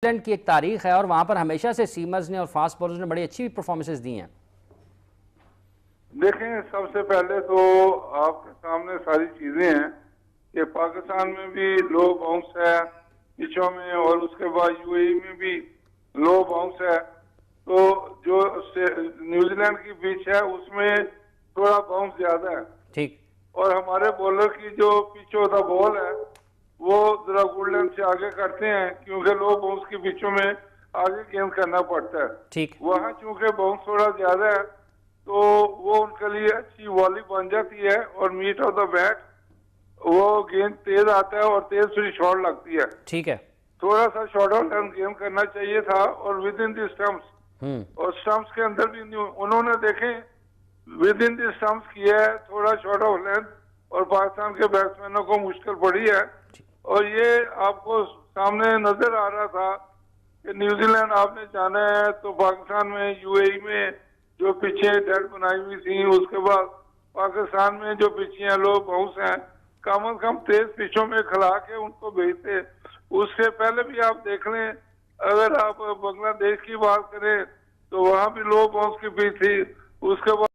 New Zealand की एक तारीख है और वहां पर हमेशा से सीमर्स ने और फास्ट बॉलर्स ने बड़ी अच्छी परफॉर्मेंसेस दी हैं। देखें, सबसे पहले तो आपके सामने सारी चीजें हैं कि पाकिस्तान में भी लो बाउंस है पिचों में, और उसके बाद यूएई में भी लो बाउंस है। तो जो न्यूजीलैंड की पिच है उसमें थोड़ा बाउंस ज्यादा है। ठीक। और हमारे बॉलर की जो पिच ऑफ द बॉल है वो जरा गुडलैंड से आगे करते हैं, क्योंकि लो बाउंस की पिचों में आगे गेंद करना पड़ता है। ठीक। वहाँ चूंकि बाउंस थोड़ा ज्यादा है तो वो उनके लिए अच्छी वॉली बन जाती है, और मीट ऑफ द बैट वो गेंद तेज आता है और तेज से शॉट लगती है। ठीक है। थोड़ा सा शॉर्ट ऑफ लेंथ गेंद करना चाहिए था, और विद इन द स्टंप्स, और स्टंप्स के अंदर भी उन्होंने देखें विद इन द स्टंप्स किया है, थोड़ा शॉर्ट ऑफ लेंथ, और पाकिस्तान के बैट्समैनों को मुश्किल पड़ी है। और ये आपको सामने नजर आ रहा था कि न्यूजीलैंड आपने जाना है तो पाकिस्तान में यूएई में जो पिछे डेड बनाई हुई थी, उसके बाद पाकिस्तान में जो पिछे लोग बाउंस हैं, कम से कम तेज पिचों में खिला के उनको भेजते। उससे पहले भी आप देख लें, अगर आप बांग्लादेश की बात करें तो वहां भी लो बाउंस की पिच थी। उसके बाद